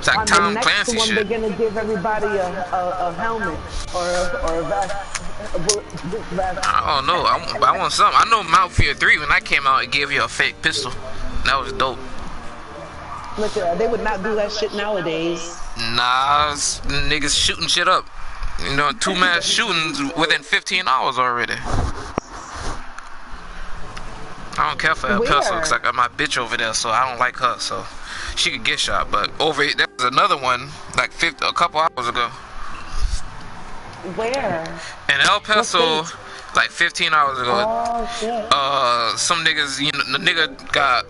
It's like On the Tom next Clancy one, shit. they're gonna give everybody a helmet or a vest, a bulletproof vest. I don't know. I want something. I know Mount Fear 3 when that came out, it gave you a fake pistol. That was dope. Look at that. They would not do that shit nowadays. Nah, niggas shooting shit up. You know, 2 mass shootings within 15 hours already. I don't care for El Paso because I got my bitch over there, so I don't like her, so she could get shot. But over there was another one like a couple hours ago. Where? In El Paso, like 15 hours ago. Oh shit. Some niggas, you know, the nigga got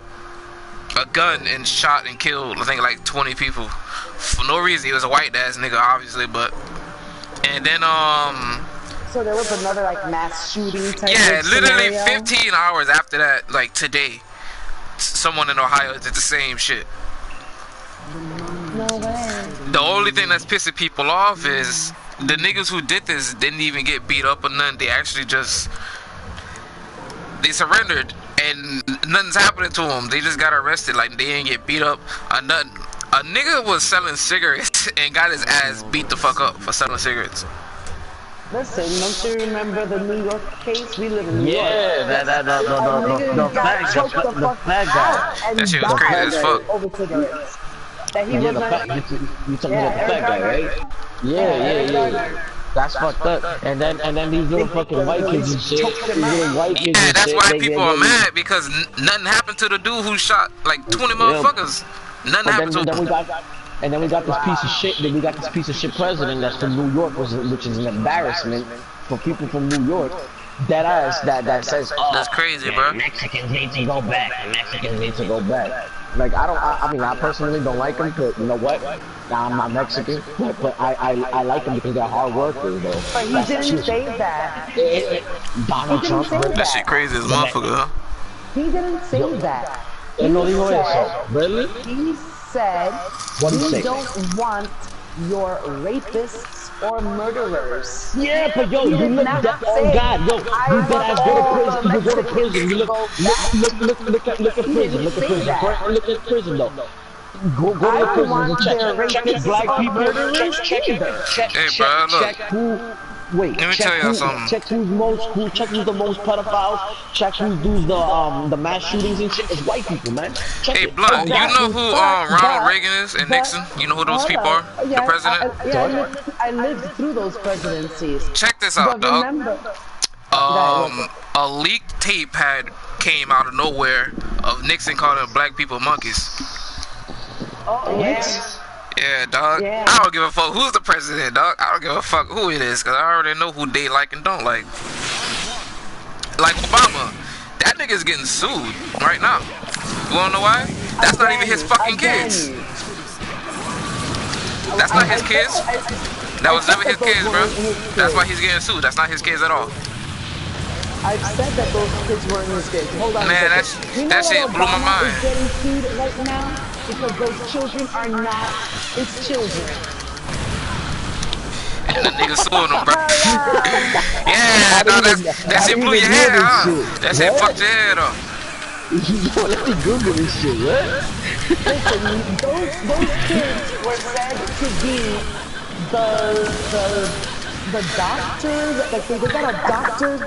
a gun and shot and killed, I think, like 20 people for no reason. He was a white ass nigga, obviously, but. And then So there was another like mass shooting type. Yeah, of literally scenario? 15 hours after that, like today, someone in Ohio did the same shit. No way. The only thing that's pissing people off is the niggas who did this didn't even get beat up or nothing. They actually just they surrendered and nothing's happening to them. They just got arrested. Like they didn't get beat up or nothing. A nigga was selling cigarettes and got his ass beat the fuck up for selling cigarettes. Listen, don't you remember the New York case? We live in New York. Yeah, the flag guy. That shit was crazy as fuck. Over cigarettes. That he Yeah, was not. you talking about the flag guy, right? Yeah. That's fucked up. And then these little fucking white kids and shit. These little white kids Yeah, and that's shit, why people are mad because nothing happened to the dude who shot like 20 motherfuckers. Nothing happened to him. And then we got this piece of shit. Then we got this piece of shit president that's from New York, which is an embarrassment for people from New York. That ass that says, oh, that's crazy, bro. Mexicans need to go back. Mexicans need to go back. Like I mean, I personally don't like them, but you know what? Nah, I'm not Mexican, but I like them because they're hard workers, though. But he didn't say that. Donald Trump. That shit crazy as motherfucker, huh? He didn't say that. He said, really? He said, what did he say? Don't want your rapists or murderers. Yeah, but yo, you look that, oh God, yo, you dead ass go to prison. You go to prison. Look at prison. Look at prison though. Go to the prison and check black people. Check who. Wait, let me tell y'all something. Check who's the most pedophiles. Check who's the mass shootings and shit. It's white people, man. Check hey, it. Blunt, you know who Ronald Reagan is and Nixon? You know who those people are? The president? I lived through those presidencies. Check this out, dog. A leaked tape came out of nowhere of Nixon calling black people monkeys. Oh, yeah. Yeah, dog. Yeah. I don't give a fuck who's the president, dog. I don't give a fuck who it is, cause I already know who they like and don't like. Like Obama, that nigga's getting sued right now. You wanna know why? That's not even his fucking kids. That's not his kids. That was never his kids, bro. That's why he's getting sued. That's not his kids at all. I've said that those kids weren't his kids. Hold on. Man, that shit blew my mind. Is getting sued right now because those children are not his children. And the nigga suing him, bro. Yeah, no, that shit blew your head, huh? That shit fucked your head up. Yo, let me Google this shit, what? Listen, those kids were said to be the doctor, like they got a doctor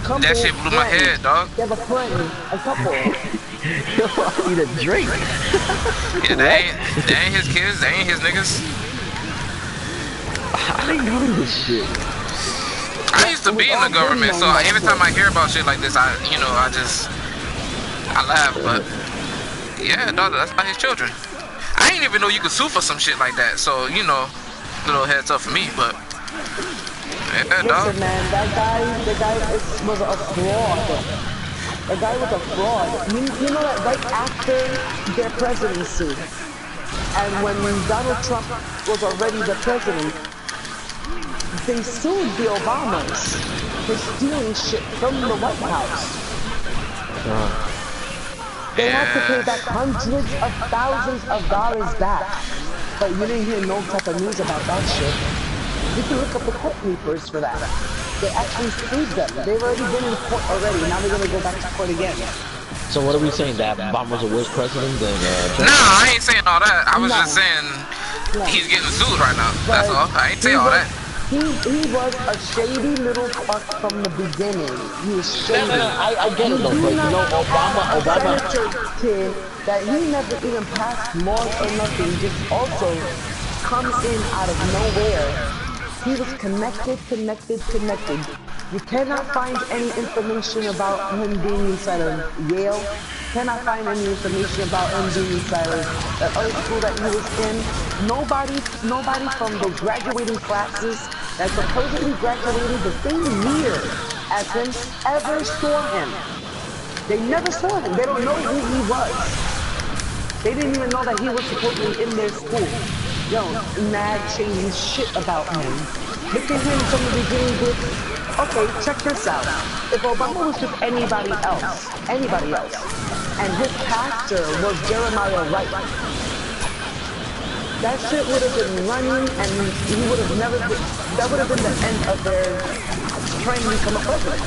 couple. That shit blew my head, dog. They have a friend, a couple. Yo, I need a drink. Yeah, they ain't his kids, they ain't his niggas. I didn't know this shit. I used to be in the government, so every time I hear about shit like this, I laugh, but yeah, dog, that's not his children. I didn't even know you could sue for some shit like that, so, you know, little heads up for me, but yeah, dog. Listen, man, the guy was a fraud. The guy was a fraud. You know that right after their presidency, and when Donald Trump was already the president, they sued the Obamas for stealing shit from the White House. They had to pay back hundreds of thousands of dollars back. But you didn't hear no type of news about that shit. You can look up the court papers for that. They actually sued them. They've already been in court already. Now they're gonna go back to court again. So what are we saying? That Obama was a worse president than Trump? Nah, I ain't saying all that. I was just saying he's getting sued right now. But That's all. I ain't say all that. he was a shady little fuck from the beginning. He was shady. I get it though, but you know, Obama. Senator kid that he never even passed laws or nothing, just also comes in out of nowhere. He was connected. You cannot find any information about him being inside of Yale. Cannot find any information about him being inside of the other school that he was in. Nobody from the graduating classes that supposedly graduated the same year as him ever saw him. They never saw him. They don't know who he was. They didn't even know that he was supposedly in their school. Yo, mad shady shit about him. Look at him from the beginning with, okay, check this out. If Obama was just anybody else, and his pastor was Jeremiah Wright, that shit would have been running, and he would have never been, that would have been the end of their trying to become a president.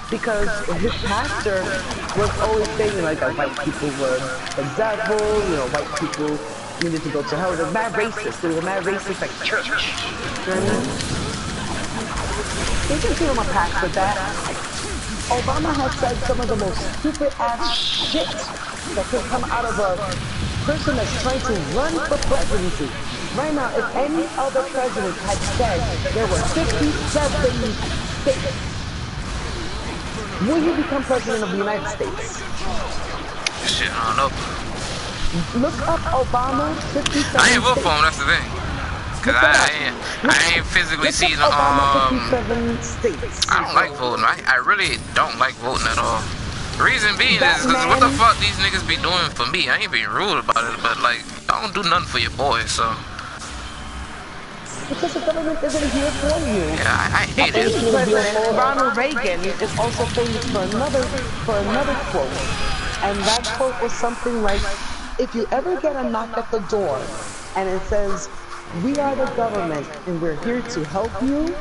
Because his pastor was always saying like that white people were the devil, you know, white people needed to go to hell. They were mad racist. They were mad racist like church. You know what I mean? They can give him a pass with that. Obama has said some of the most stupid ass shit that could come out of a person that's trying to run for presidency. Right now, if any other president had said there were 57 states, will you become president of the United States? Shit, I don't know. Look up Obama 57 I ain't vote for states. him, that's the thing. Cause I ain't physically seen Obama 57 states. I don't like voting. I really don't like voting at all. The reason being is because what the fuck these niggas be doing for me? I ain't being rude about it, but like, I don't do nothing for your boy, so. Because the government isn't here for you. Yeah, I hate it. President Ronald Reagan is also famous for another quote. And that quote was something like, if you ever get a knock at the door and it says, we are the government and we're here to help you,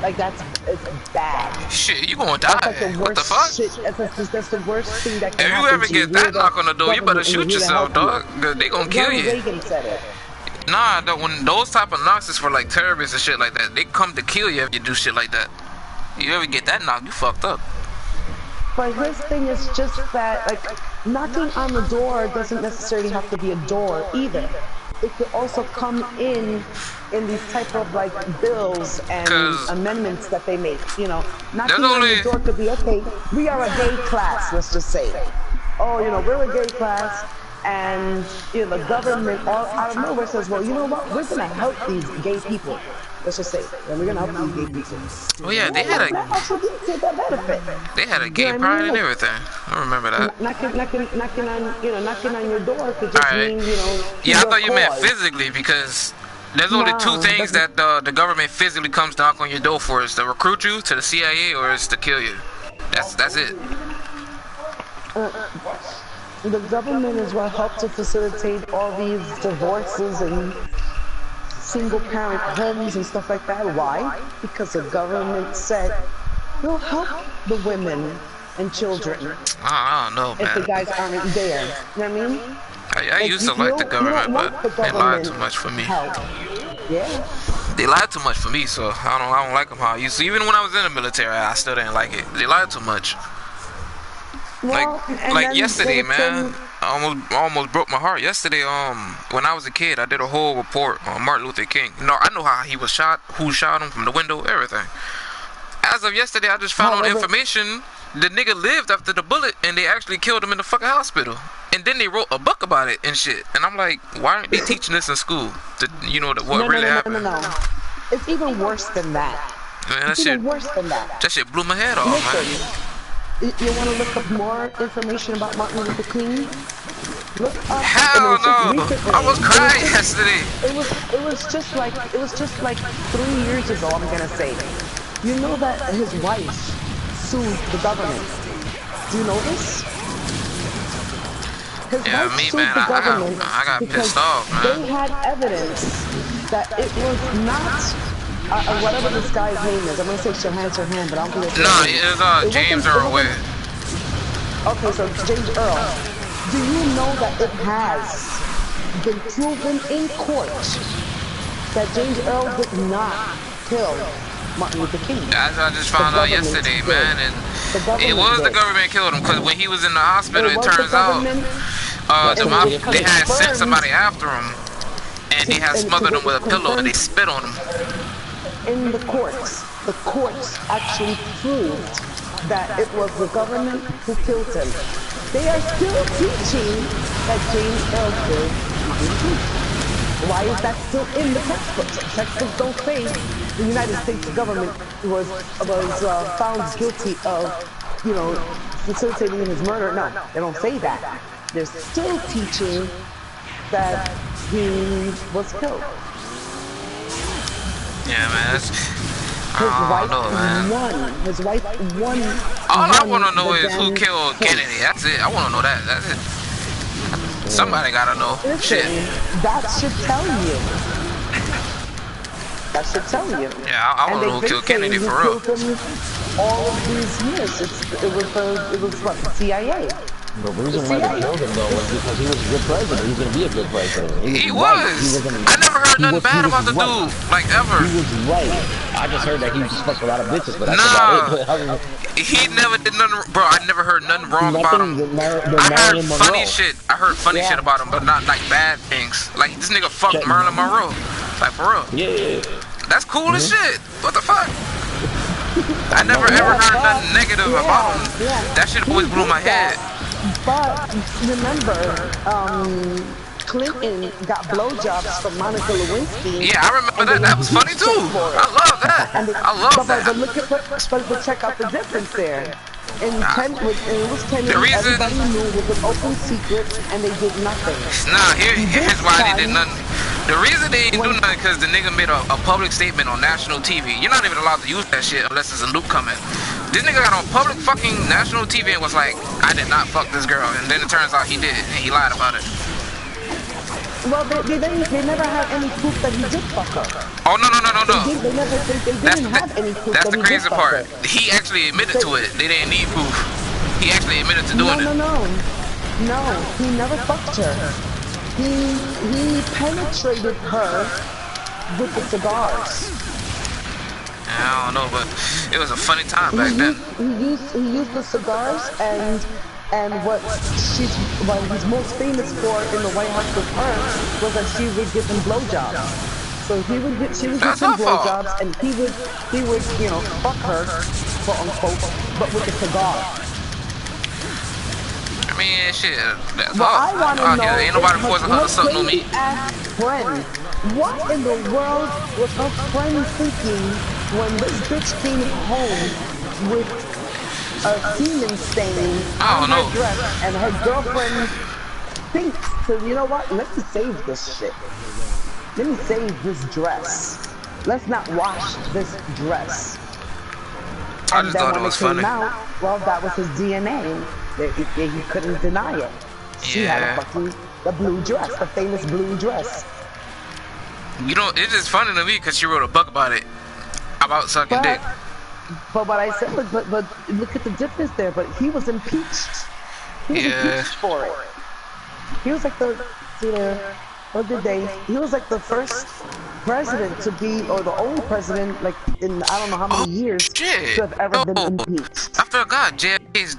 like it's bad. Shit, you gonna die. That's like the worst what the fuck? Shit. That's the worst thing that can if happen you ever to get that knock on the door, you better shoot yourself, dog. Cause they gonna kill you. Reagan said it. Nah, when those type of knocks is for like terrorists and shit like that. They come to kill you if you do shit like that. You ever get that knock, you fucked up. But his thing is just that, like, knocking on the door doesn't necessarily have to be a door either. It could also come in these type of like bills and amendments that they make. You know, knocking on the door could be, okay, we are a gay class, let's just say. Oh, you know, we're a gay class, and you know, the government all out of nowhere says, well, you know what, we're gonna help these gay people. Let's just say, and we're gonna help these gay people. Oh yeah, they had a gay pride and everything. I remember that. Knocking on your door could just mean, you know. Yeah, I thought you meant physically, because there's only two things that the government physically comes to knock on your door for: is to recruit you to the CIA or is to kill you. That's it. The government is what helped to facilitate all these divorces and single parent homes and stuff like that. Why? Because the government said we'll help the women and children. I don't know, man. If the guys aren't there. You know what I mean? I used to like the government, but they lied too much for me. Yeah. They lied too much for me, so I don't like them how I used to. Even when I was in the military, I still didn't like it. They lied too much. Well, like yesterday, man. I almost broke my heart. Yesterday, when I was a kid, I did a whole report on Martin Luther King. No, I know how he was shot, who shot him from the window, everything. As of yesterday, I just found out information. The nigga lived after the bullet, and they actually killed him in the fucking hospital. And then they wrote a book about it and shit. And I'm like, why aren't they teaching this in school? You know what really happened? No. It's even worse than that. Man, it's even worse than that. That shit blew my head off, man. You want to look up more information about Martin Luther King? Look up. Hell no! I was crying yesterday. It was just like 3 years ago. I'm gonna say. You know that his wife sued the government. Do you know this? His wife sued the government I got pissed off, man. They had evidence that it was not. Whatever this guy's name is, I'm gonna say Shahan, but I don't think it's. No, it's James Earl Wade. Okay, so James Earl. Do you know that it has been proven in court that James Earl did not kill Martin Luther King. As I just found out yesterday, man, and it was the government killed him, because when he was in the hospital, it turns out they had sent somebody after him, and they had smothered him with a pillow, and they spit on him. In the courts actually proved that it was the government who killed him. They are still teaching that James Earl killed Martin Luther King. Why is that still in the textbooks? Textbooks don't say the United States government was found guilty of, facilitating his murder. No, they don't say that. They're still teaching that he was killed. Yeah, man. His wife won. All I want to know is who killed Kennedy. That's it. I want to know that. That's it. Somebody gotta know. Listen, shit. That should tell you. That should tell you. Yeah, I want to know who killed Kennedy for real. All of these years, it was what, the CIA. The reason why they killed him though was because he was a good president. He was gonna be a good president. He was. I never heard nothing bad about the dude, like ever. He was right. I just heard that he just fucked a lot of bitches, but that's about it. He never did nothing, bro. I never heard nothing wrong about him. I heard funny shit. I heard funny shit about him, but not like bad things. Like this nigga fucked Marilyn Monroe, like for real. Yeah. That's cool as shit. What the fuck? I never ever heard nothing negative about him. That shit always blew my head. But remember, Clinton got blowjobs from Monica Lewinsky. Yeah, I remember that. That was funny too. I love that. I love that. But check out the difference there. It was Kennedy, everybody knew it was an open secret, and they did nothing. Nah, here's why they did nothing. The reason they didn't do nothing because the nigga made a public statement on national TV. You're not even allowed to use that shit unless there's a nuke coming. This nigga got on public fucking national TV and was like, I did not fuck this girl. And then it turns out he did, and he lied about it. Well, they never had any proof that he did fuck her. Oh, no. They didn't have any proof that's that the he crazy did fuck part. her. He actually admitted to it. They didn't need proof. He actually admitted to doing it. No, he never fucked her. He penetrated her with the cigars. I don't know, but it was a funny time back then. He used the cigars and what he's most famous for in the White House with her was that she would give him blowjobs. So she would give him blowjobs, and he would fuck her, quote unquote, but with a cigar. I mean, shit. Well, I want to know. Ain't nobody forcing her to suck no meat. Friend, what in the world was her friend thinking when this bitch came home with a semen stain on her dress, and her girlfriend thinks, you know what? Let me save this shit. Let me save this dress. Let's not wash this dress. I just thought it was funny. Well, that was his DNA. He couldn't deny it. She had the blue dress, the famous blue dress. You know, it's just funny to me because she wrote a book about it, about sucking dick. But what I said, but look at the difference there. But he was impeached. He was impeached for it. He was like he was like the first president to be, or the only president, like in I don't know how many years, to have ever been impeached. I forgot JFK's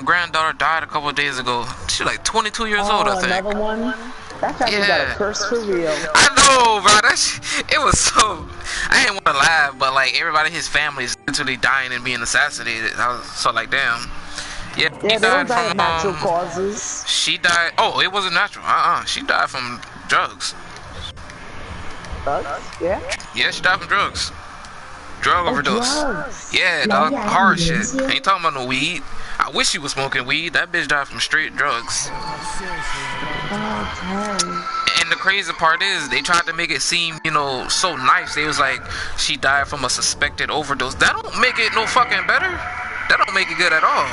granddaughter died a couple of days ago. She's like 22 years old, I think. Another one? That family got a curse for real. I know, bro. It was so. I didn't want to laugh, but like everybody in his family is literally dying and being assassinated. I was so like, damn. Yeah, they don't die of natural causes. She died. Oh, it wasn't natural. She died from drugs. Drugs? Yeah? Yeah, she died from drugs. Drug overdose. Drugs. Yeah, dog. Hard shit. Ain't talking about no weed. I wish she was smoking weed. That bitch died from straight drugs. And the crazy part is, they tried to make it seem, so nice. They was like, she died from a suspected overdose. That don't make it no fucking better. That don't make it good at all.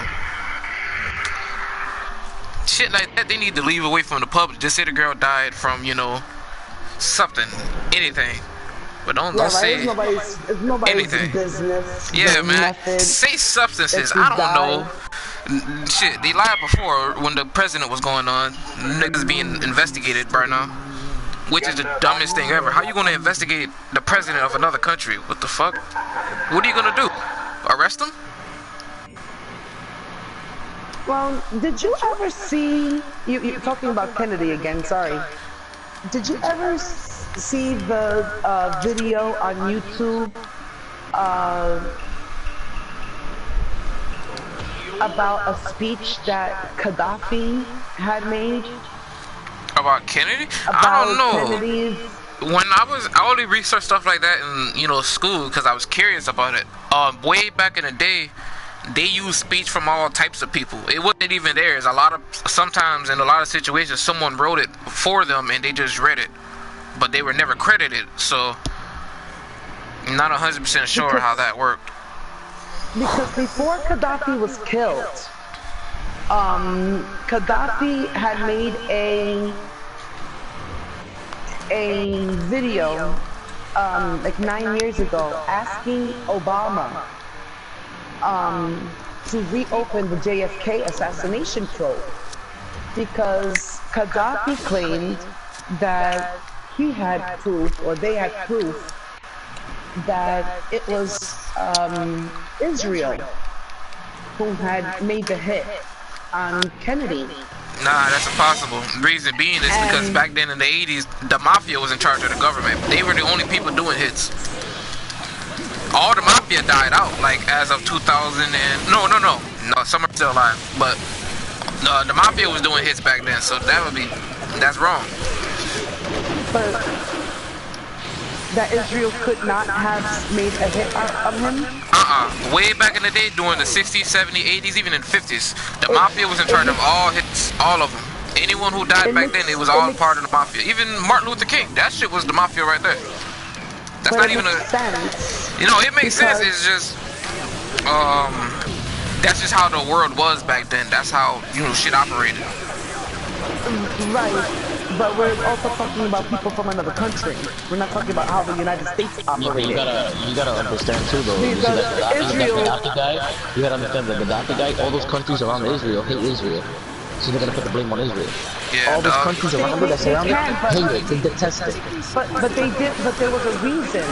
Shit like that, they need to leave away from the public. Just say the girl died from, something, anything. But don't say it's nobody's anything. Business. Yeah, man. Say substances. I don't know. Shit, they lied before when the president was going on. Niggas being investigated right now. which is the dumbest thing ever. How you gonna investigate the president of another country? What the fuck? What are you gonna do? Arrest him? Well, did you ever see, you're talking about Kennedy again, sorry. Did you ever see the video on YouTube about a speech that Gaddafi had made? About Kennedy? About I don't know. Kennedy's... When I only researched stuff like that in school because I was curious about it. Way back in the day, they used speech from all types of people. It wasn't even theirs. Sometimes in a lot of situations, someone wrote it for them and they just read it, but they were never credited. So, I'm not 100% sure how that worked. Because before Gaddafi was killed, Gaddafi had made a video like 9 years ago asking Obama to reopen the JFK assassination probe, because Gaddafi claimed that he had proof, or they had proof, that it was Israel who had made the hit on Kennedy. Nah, that's impossible. Reason being is because back then in the 80s, the mafia was in charge of the government. They were the only people doing hits. All the mafia died out, like as of 2000 and... No, some are still alive. But the mafia was doing hits back then, so that's wrong. But that Israel could not have made a hit of him? Way back in the day, during the 60s, 70s, 80s, even in 50s, the mafia was in charge of all hits, all of them. Anyone who died back then, it was all part of the mafia. Even Martin Luther King, that shit was the mafia right there. That's not even a... sense. It makes sense. It's just... that's just how the world was back then. That's how, shit operated. Right. But we're also talking about people from another country. We're not talking about how the United States operated. Yeah, you gotta understand too, though. You see that Gaddafi guy, you gotta understand the Gaddafi guy. All those countries around Israel hate Israel, so they're gonna put the blame on Israel. Yeah, all those countries around it that surround it hate it, they detest it. But there was a reason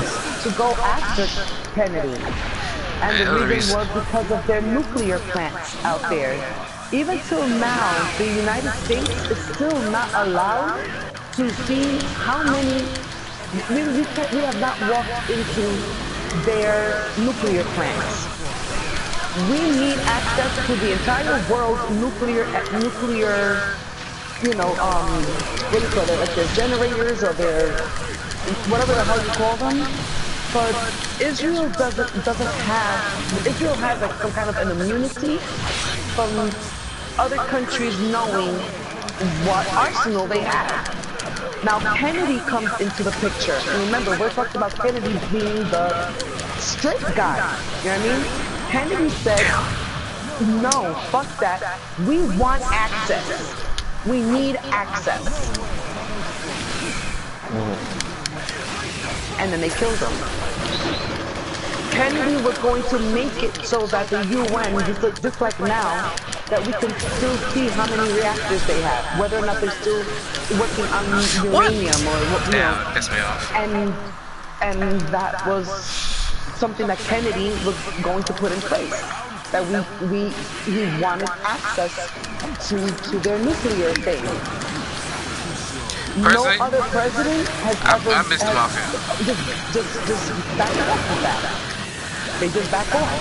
to go after Kennedy, and the reason was because of their nuclear plants out there. Even till now, the United States is still not allowed to see how many... We have not walked into their nuclear plants. We need access to the entire world's nuclear, what do you call it, like their generators or their... whatever the hell you call them. But Israel doesn't have... Israel has like some kind of an immunity from other countries knowing what arsenal they have. Now Kennedy comes into the picture. And remember, we're talking about Kennedy being the strict guy. You know what I mean? Kennedy said, no, fuck that. We want access. We need access. And then they killed him. Kennedy was going to make it so that the UN, just like now, that we can still see how many reactors they have, whether or not they're still working on uranium or what. Yeah, piss me off. And that was something that Kennedy was going to put in place. That we wanted access to their nuclear thing. Personally, no other president has ever... I missed the mafia. Just back off with that. They just back off.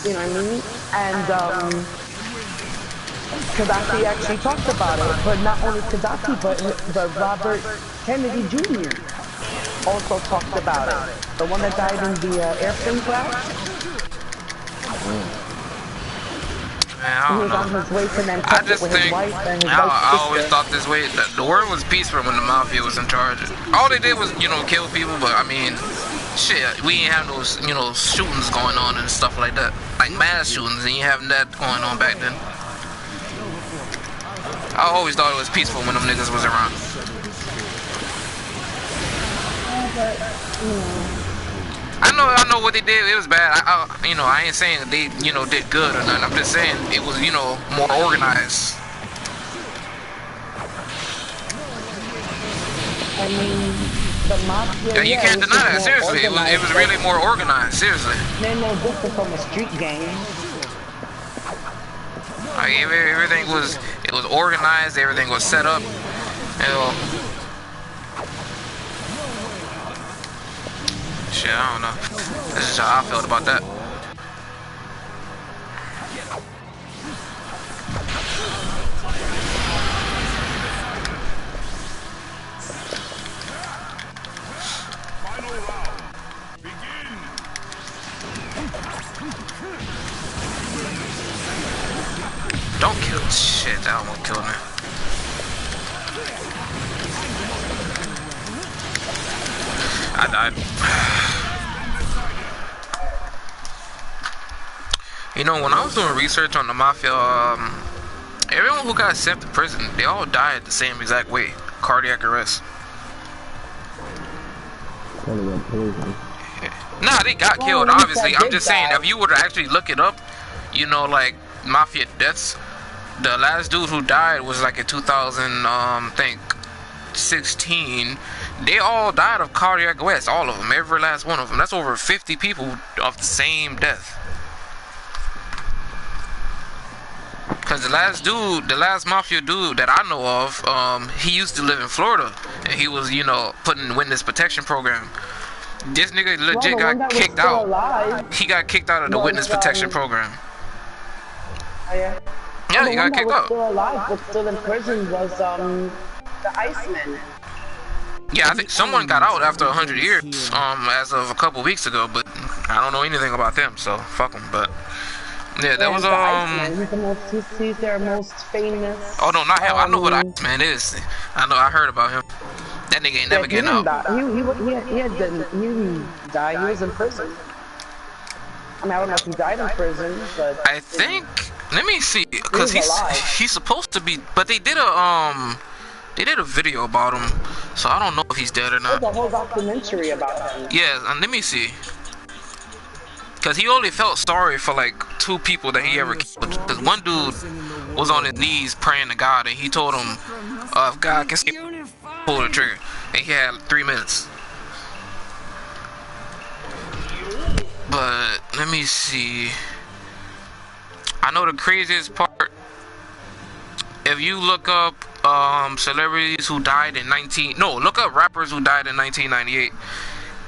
You know what I mean? And Gaddafi actually talked about it, but not only Gaddafi, but Robert Kennedy Jr. also talked about it. The one that died in the airplane crash. Man, I don't know. I just think I always thought this way. The world was peaceful when the mafia was in charge. All they did was, kill people. But I mean, shit, we ain't have those, shootings going on and stuff like that, like mass shootings. And you having that going on back then. I always thought it was peaceful when them niggas was around. I know what they did. It was bad. I ain't saying that they, did good or nothing. I'm just saying it was, more organized. I mean, the mafia. Yeah, you Yeah, can't it was deny just that. more Seriously, it was organized. really more organized. Seriously, They're no different from a street gang. like everything was organized. Everything was set up. You know, shit, I don't know. That's just how I felt about that. Don't kill shit. That almost killed me. I died. You know, when I was doing research on the mafia, everyone who got sent to prison, they all died the same exact way. Cardiac arrest. Nah, they got killed, obviously. I'm just saying, if you were to actually look it up, you know, like, mafia deaths, the last dude who died was like in 2000, think, 16. They all died of cardiac arrest, all of them, every last one of them. That's over 50 people of the same death. Cause the last mafia dude that I know of, he used to live in Florida, and he was, you know, put in witness protection program. This nigga legit got kicked out. Alive, he got kicked out of the witness protection program. Oh yeah. Yeah, he got kicked out. Still alive, but still in prison was the Iceman. Yeah, I think someone got out after 100 years, as of a couple weeks ago, but I don't know anything about them, so fuck them. But yeah, that was He's their most famous. Oh no, not him. I know who the Iceman is. I heard about him. That nigga ain't never getting out. He didn't die. He was in prison. I mean, I don't know if he died in prison, but I think. Let me see, cause he's supposed to be, but they did a video about him, so I don't know if he's dead or not. There's a whole documentary about him. Yeah, and let me see. Cause he only felt sorry for like 2 people that he ever killed. Cause one dude was on his knees praying to God, and he told him, if God can save, pull the trigger. And he had 3 minutes. But let me see. I know the craziest part. If you look up celebrities who died in look up rappers who died in 1998.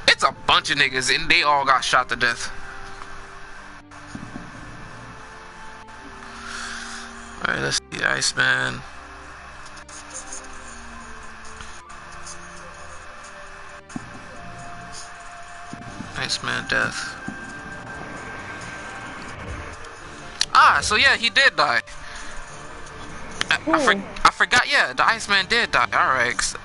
It's a bunch of niggas, and they all got shot to death. Alright, let's see. Iceman. Iceman death. So yeah, he did die. I forgot. Yeah, the Iceman did die. All right.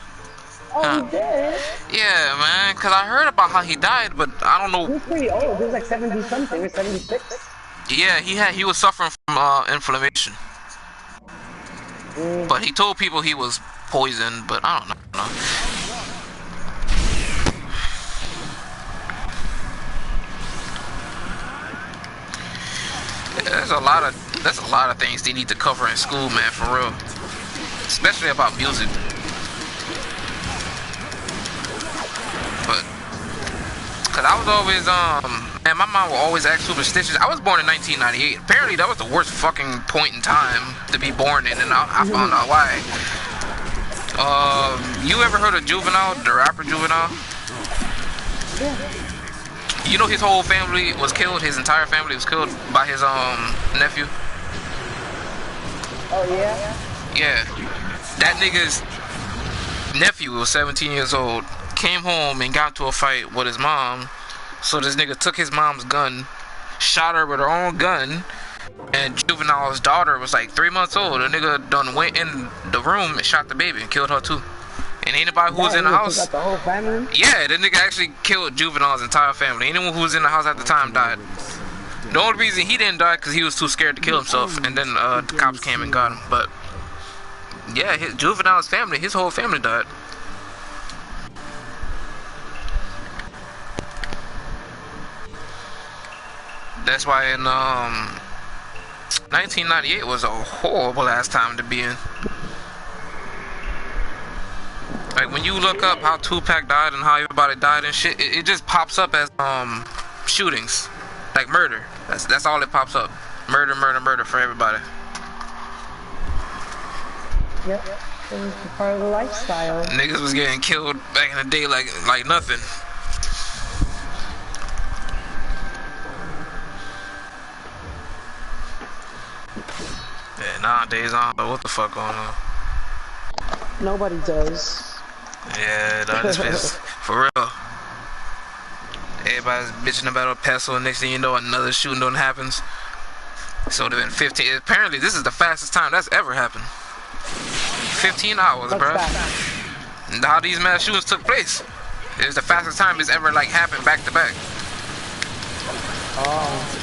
Oh, he did? Yeah, man. Cause I heard about how he died, but I don't know. He was pretty old. He was like 70 something or 76. Yeah, he was suffering from inflammation. But he told people he was poisoned, but I don't know. There's a lot of things they need to cover in school, man, for real. Especially about music. But cause I was always man, my mom would always act superstitious. I was born in 1998. Apparently that was the worst fucking point in time to be born in, and I found out why. You ever heard of Juvenile, the rapper Juvenile? Yeah. You know his whole family was killed. His entire family was killed by his nephew. Oh yeah. Yeah, that nigga's nephew was 17 years old. Came home and got into a fight with his mom. So this nigga took his mom's gun, shot her with her own gun, and Juvenile's daughter was like 3 months old. The nigga done went in the room and shot the baby and killed her too. And anybody who was in the house, the whole family? Yeah, the nigga actually killed Juvenile's entire family. Anyone who was in the house at the time died. The only reason he didn't die because he was too scared to kill himself, and then the cops came and got him. But yeah, his Juvenile's family, his whole family died. That's why in 1998 was a horrible ass time to be in. Like Like when you look up how Tupac died and how everybody died and shit, it just pops up as shootings, like murder. That's all it pops up. Murder, murder, murder for everybody. Yep. It was part of the lifestyle. Niggas was getting killed back in the day like nothing. Yeah, nowadays I don't know what the fuck going on. Nobody does. Yeah, this is for real. Everybody's bitching about a pestle, and next thing you know, another shooting done happens. So it's been 15. Apparently, this is the fastest time that's ever happened. 15 hours, bro. How these mass shootings took place. It's the fastest time it's ever like happened back to back. Oh.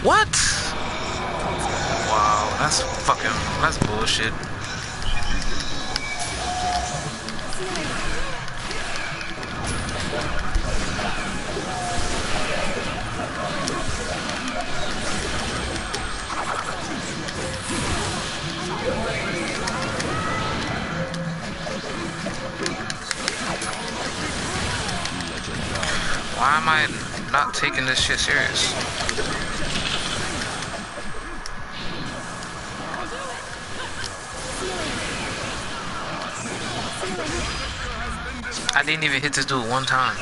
What? Wow, that's bullshit. Why am I not taking this shit serious? I didn't even hit this dude one time.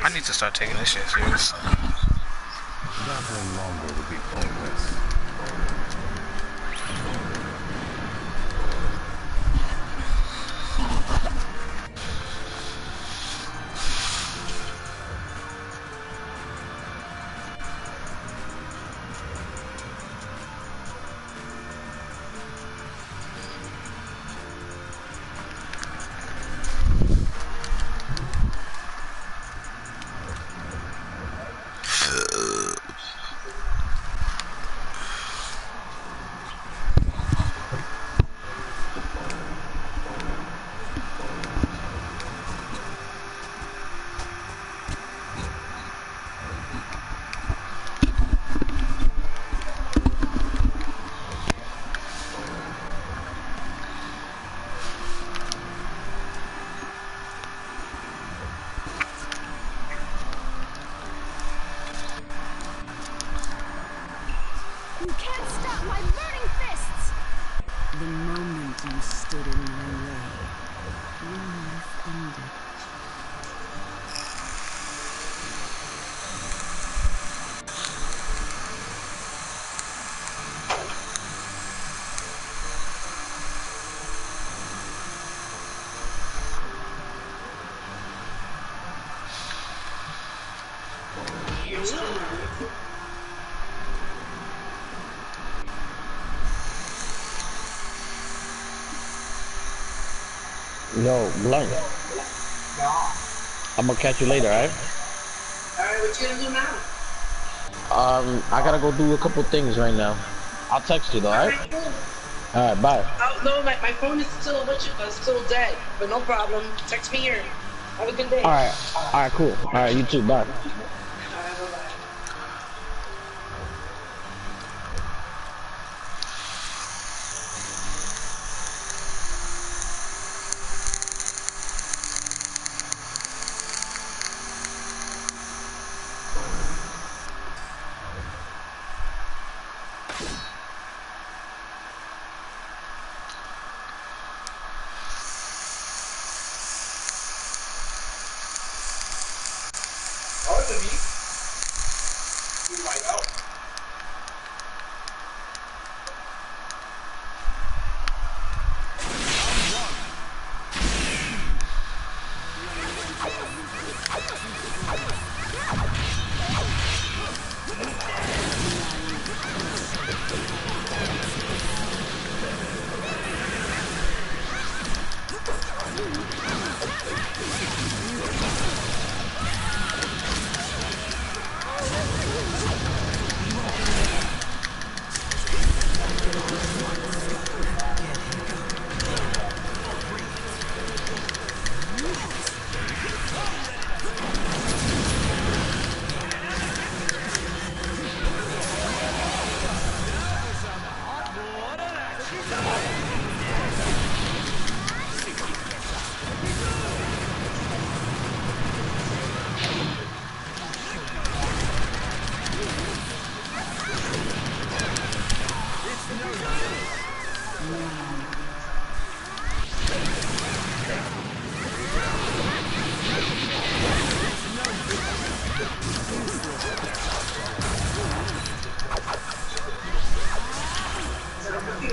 I need to start taking this shit serious. Battling longer would be pointless. You can't stop my burning fists! The moment you stood in my way, your life ended. Yo, Blank. I'm gonna catch you later, alright? Alright, what you gonna do now? I gotta go do a couple things right now. I'll text you though, alright? Alright, cool. Alright, bye. Oh, no, my phone is still still dead, but no problem. Text me here. Have a good day. Alright, cool. Alright, you too, bye. Alright, bye-bye.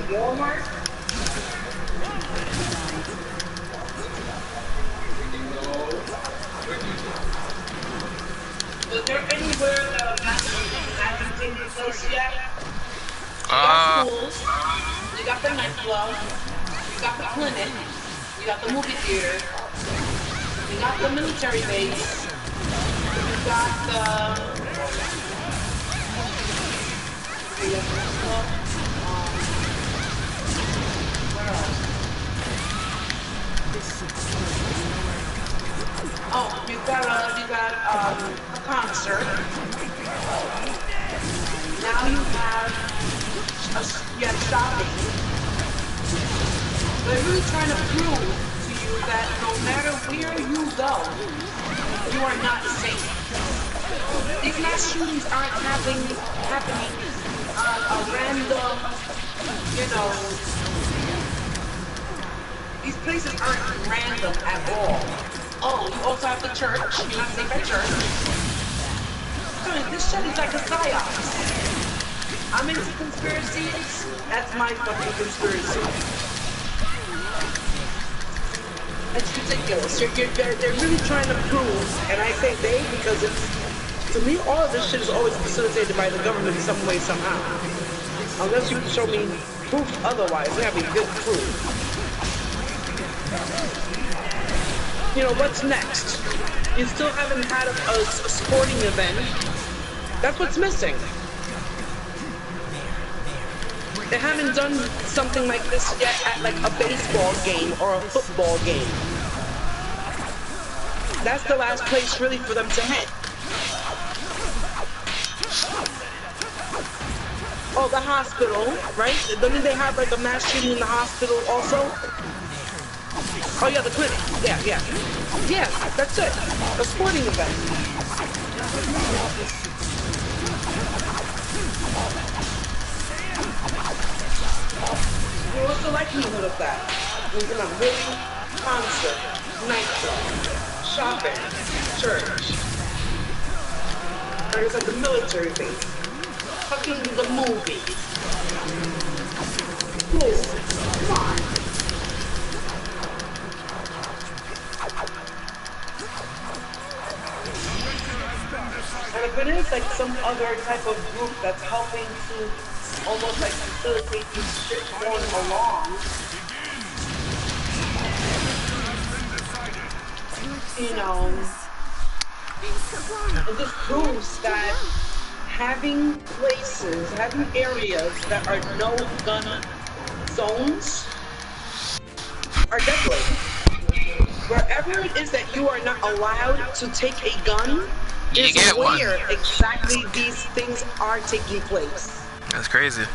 Walmart? Is there anywhere that hasn't taken place yet? You got schools, you got the nightclub, you got the clinic, you got the movie theater, you got the military base, you got the... Oh, you got a concert. Now you have shopping. They're really trying to prove to you that no matter where you go, you are not safe. These mass shootings aren't happening on a random, you know. These places aren't random at all. Oh, you also have the church. You're not safe at church. I mean, this shit is like a psyops. I'm into conspiracies. That's my fucking conspiracy. It's ridiculous. They're really trying to prove, and I say they because it's, to me, all of this shit is always facilitated by the government in some way, somehow. Unless you can show me proof otherwise, you have to be good proof. You know, what's next? You still haven't had a sporting event. That's what's missing. They haven't done something like this yet at like a baseball game or a football game. That's the last place really for them to hit. Oh, the hospital, right? Didn't they have like a mass shooting in the hospital also? Oh yeah, the clinic. Yeah. Yeah, that's it. A sporting event. What's the likelihood of that? We're gonna really concert, nightclub, shopping, church. Or it's like the military thing. Fucking the movies. Cool. Come on. And if it is like some other type of group that's helping to almost like facilitate this shit going along, you know, it just proves that having places, having areas that are no gun zones are deadly. Wherever it is that you are not allowed to take a gun is where exactly these things are taking place. That's crazy.